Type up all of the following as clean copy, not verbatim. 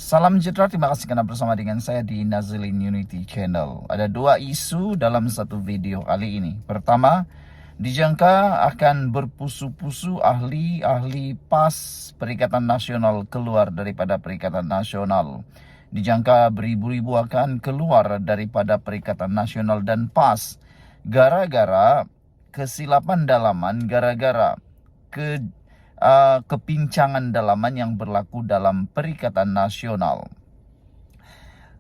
Salam sejahtera, terima kasih karena bersama dengan saya di Nazilin Unity Channel. Ada dua isu dalam satu video kali ini. Pertama, dijangka akan berpusu-pusu ahli-ahli PAS Perikatan Nasional keluar daripada Perikatan Nasional. Dijangka beribu-ribu akan keluar daripada Perikatan Nasional dan PAS gara-gara kesilapan dalaman, gara-gara kepincangan dalaman yang berlaku dalam Perikatan Nasional.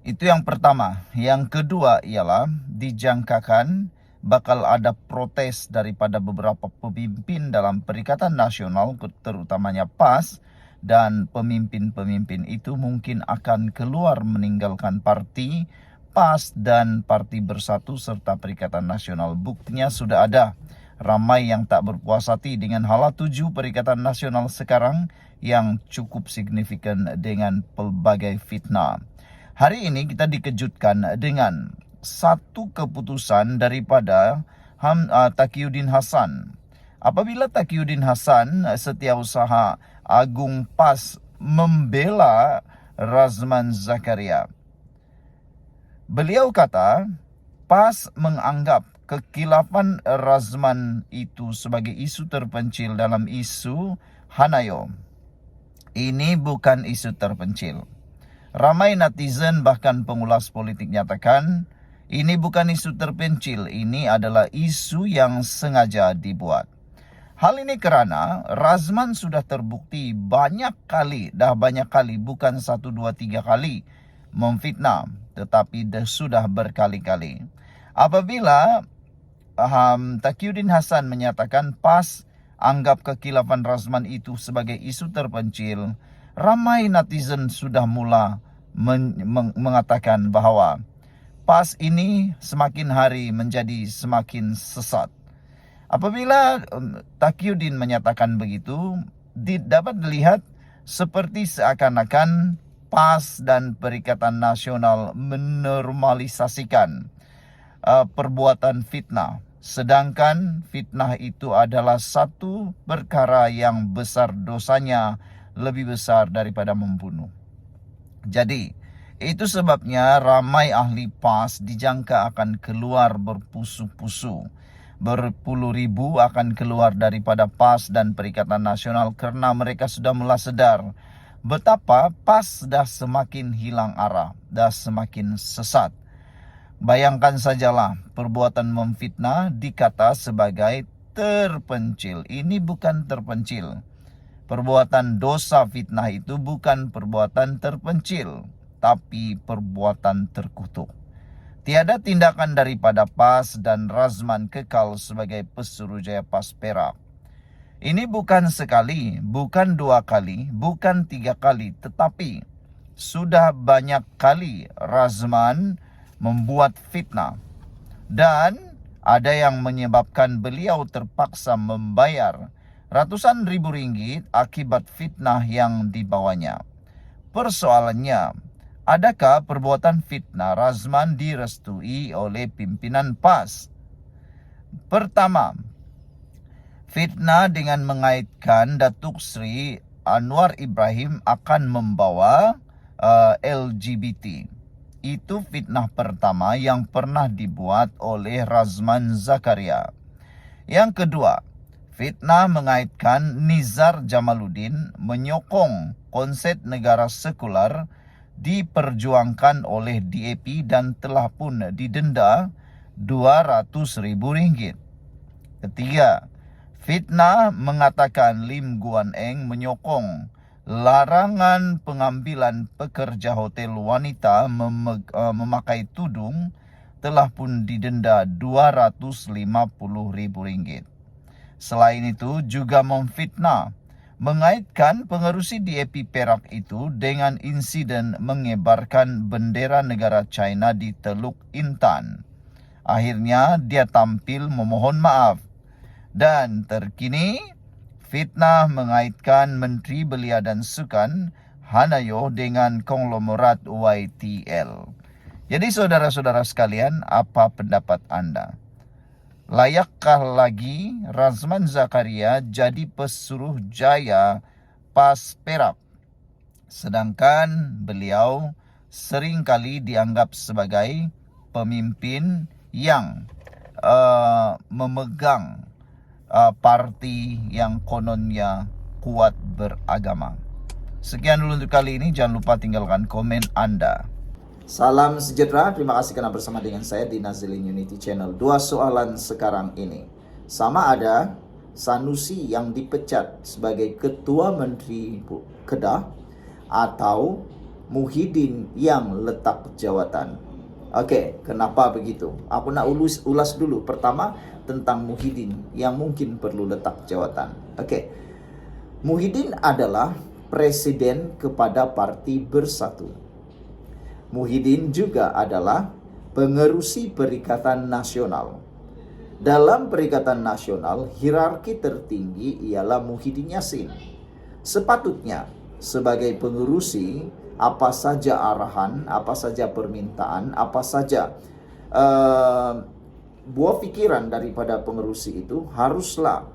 Itu yang pertama. Yang kedua ialah dijangkakan bakal ada protes daripada beberapa pemimpin dalam Perikatan Nasional, terutamanya PAS, dan pemimpin-pemimpin itu mungkin akan keluar meninggalkan parti PAS dan Parti Bersatu serta Perikatan Nasional. Buktinya sudah ada. Ramai yang tak berpuas hati dengan hala tuju Perikatan Nasional sekarang yang cukup signifikan dengan pelbagai fitnah. Hari ini kita dikejutkan dengan satu keputusan daripada Taqiyuddin Hasan. Apabila Taqiyuddin Hasan, Setiausaha Agung PAS, membela Razman Zakaria. Beliau kata, PAS menganggap kekilapan Razman itu sebagai isu terpencil dalam isu Hanayo. Ini bukan isu terpencil. Ramai netizen bahkan pengulas politik nyatakan, ini bukan isu terpencil, ini adalah isu yang sengaja dibuat. Hal ini kerana Razman sudah terbukti banyak kali, bukan 1, 2, 3 kali memfitnah, tetapi sudah berkali-kali. Apabila Taqiyuddin Hasan menyatakan PAS anggap kekilapan Razman itu sebagai isu terpencil, ramai netizen sudah mula mengatakan bahawa PAS ini semakin hari menjadi semakin sesat. Apabila Taqiyuddin menyatakan begitu, dapat dilihat seperti seakan-akan PAS dan Perikatan Nasional menormalisasikan perbuatan fitnah. Sedangkan fitnah itu adalah satu perkara yang besar dosanya, lebih besar daripada membunuh. Jadi, itu sebabnya ramai ahli PAS dijangka akan keluar berpusu-pusu. Berpuluh ribu akan keluar daripada PAS dan Perikatan Nasional kerana mereka sudah mula sedar betapa PAS dah semakin hilang arah, dah semakin sesat. Bayangkan sajalah, perbuatan memfitnah dikata sebagai terpencil. Ini bukan terpencil. Perbuatan dosa fitnah itu bukan perbuatan terpencil, tapi perbuatan terkutuk. Tiada tindakan daripada PAS dan Razman kekal sebagai Pesuruhjaya PAS Perak. Ini bukan sekali, bukan 2 kali, bukan 3 kali, tetapi sudah banyak kali Razman membuat fitnah, dan ada yang menyebabkan beliau terpaksa membayar ratusan ribu ringgit akibat fitnah yang dibawanya. Persoalannya, adakah perbuatan fitnah Razman direstui oleh pimpinan PAS? Pertama, fitnah dengan mengaitkan Datuk Seri Anwar Ibrahim akan membawa LGBT. Itu fitnah pertama yang pernah dibuat oleh Razman Zakaria. Yang kedua, fitnah mengaitkan Nizar Jamaluddin menyokong konsep negara sekular diperjuangkan oleh DAP dan telah pun didenda RM200,000. Ketiga, fitnah mengatakan Lim Guan Eng menyokong larangan pengambilan pekerja hotel wanita memakai tudung, telah pun didenda RM250,000. Selain itu juga memfitnah mengaitkan pengerusi DAP Perak itu dengan insiden mengibarkan bendera negara China di Teluk Intan. Akhirnya dia tampil memohon maaf. Dan terkini, fitnah mengaitkan Menteri Belia dan Sukan Hanayo dengan konglomerat YTL. Jadi saudara-saudara sekalian, apa pendapat anda? Layakkah lagi Razman Zakaria jadi Pesuruhjaya PAS Perak? Sedangkan beliau seringkali dianggap sebagai pemimpin yang memegang parti yang kononnya kuat beragama. Sekian dulu untuk kali ini. Jangan lupa tinggalkan komen Anda. Salam sejahtera. Terima kasih karena bersama dengan saya di Nazilin Unity Channel. Dua soalan sekarang ini. Sama ada Sanusi yang dipecat sebagai Ketua Menteri Kedah atau Muhyiddin yang letak jawatan. Oke, kenapa begitu? Aku nak ulas dulu. Pertama, tentang Muhyiddin yang mungkin perlu letak jawatan. Oke, Muhyiddin adalah presiden kepada Parti Bersatu. Muhyiddin juga adalah pengerusi Perikatan Nasional. Dalam Perikatan Nasional, hierarki tertinggi ialah Muhyiddin Yassin. Sepatutnya, sebagai pengerusi, apa saja arahan, apa saja permintaan, apa saja buah pikiran daripada pengerusi itu haruslah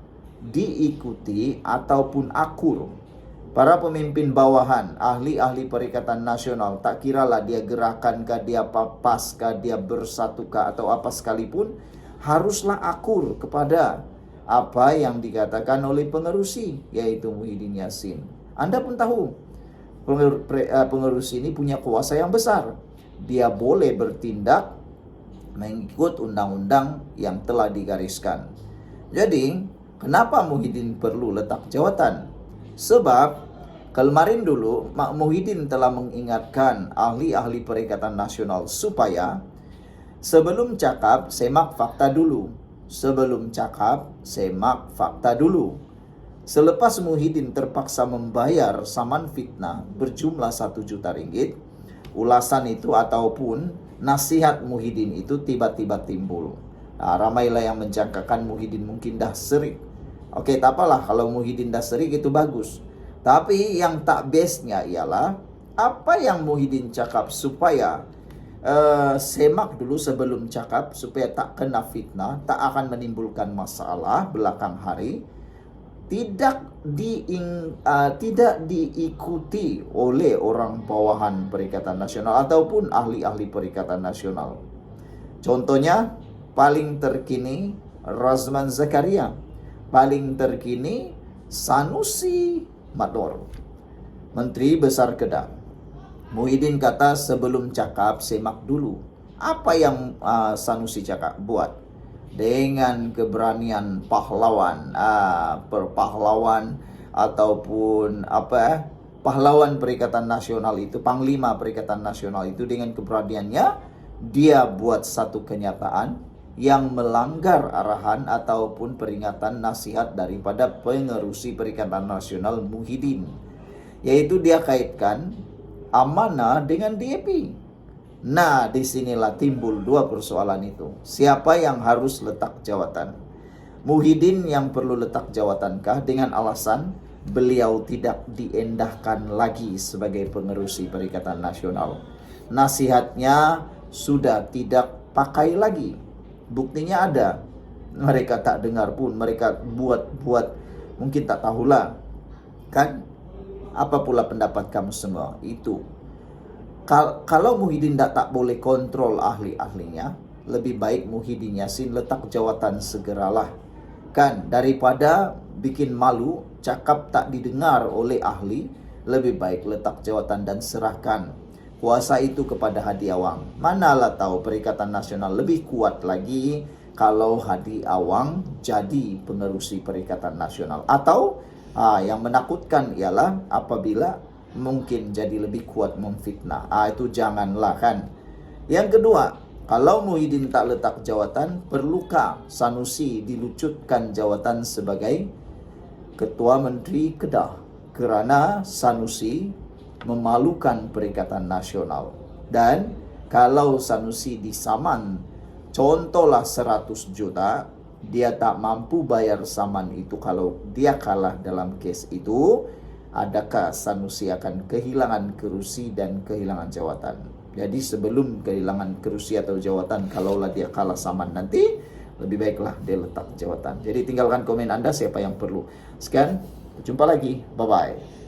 diikuti ataupun akur. Para pemimpin bawahan, ahli-ahli Perikatan Nasional, tak kiralah dia gerakan dia papas dia bersatu atau apa sekalipun, haruslah akur kepada apa yang dikatakan oleh pengerusi, yaitu Muhyiddin Yassin. Anda pun tahu, pengerusi ini punya kuasa yang besar. Dia boleh bertindak mengikut undang-undang yang telah digariskan. Jadi, kenapa Muhyiddin perlu letak jawatan? Sebab kemarin dulu Muhyiddin telah mengingatkan ahli-ahli Perikatan Nasional supaya sebelum cakap semak fakta dulu. Sebelum cakap semak fakta dulu. Selepas Muhyiddin terpaksa membayar saman fitnah berjumlah 1 juta ringgit, ulasan itu ataupun nasihat Muhyiddin itu tiba-tiba timbul. Nah, ramailah yang menjangkakan Muhyiddin mungkin dah serik. Oke, tak apalah kalau Muhyiddin dah serik itu bagus. Tapi yang tak bestnya ialah apa yang Muhyiddin cakap supaya semak dulu sebelum cakap supaya tak kena fitnah, tak akan menimbulkan masalah belakang hari. Tidak diikuti oleh orang bawahan Perikatan Nasional ataupun ahli-ahli Perikatan Nasional. Contohnya, paling terkini Razman Zakaria, paling terkini Sanusi Mador, Menteri Besar Kedah. Muhyiddin kata sebelum cakap semak dulu. Apa yang Sanusi cakap buat? Dengan keberanian pahlawan, perpahlawan ataupun pahlawan Perikatan Nasional itu, Panglima Perikatan Nasional itu, dengan keberaniannya dia buat satu kenyataan yang melanggar arahan ataupun peringatan nasihat daripada pengerusi Perikatan Nasional Muhyiddin, yaitu dia kaitkan amanah dengan DAP. Nah, disinilah timbul dua persoalan itu. Siapa yang harus letak jawatan? Muhyiddin yang perlu letak jawatankah dengan alasan beliau tidak diendahkan lagi sebagai pengerusi Perikatan Nasional? Nasihatnya sudah tidak pakai lagi. Buktinya ada. Mereka tak dengar pun, mereka buat mungkin tak tahulah. Kan? Apa pula pendapat kamu semua? Itu. Kalau Muhyiddin tak boleh kontrol ahli-ahlinya, lebih baik Muhyiddin Yassin letak jawatan segeralah. Kan, daripada bikin malu, cakap tak didengar oleh ahli, lebih baik letak jawatan dan serahkan kuasa itu kepada Hadi Awang. Manalah tahu Perikatan Nasional lebih kuat lagi kalau Hadi Awang jadi pengerusi Perikatan Nasional. Atau yang menakutkan ialah apabila mungkin jadi lebih kuat memfitnah. Itu janganlah kan. Yang kedua, kalau Muhyiddin tak letak jawatan, perlukah Sanusi dilucutkan jawatan sebagai Ketua Menteri Kedah? Kerana Sanusi memalukan Perikatan Nasional. Dan kalau Sanusi disaman, contohlah 100 juta, dia tak mampu bayar saman itu kalau dia kalah dalam kes itu, adakah Sanusi akan kehilangan kerusi dan kehilangan jawatan? Jadi sebelum kehilangan kerusi atau jawatan, kalaulah dia kalah saman nanti, lebih baiklah dia letak jawatan. Jadi tinggalkan komen Anda siapa yang perlu. Sekian, jumpa lagi. Bye-bye.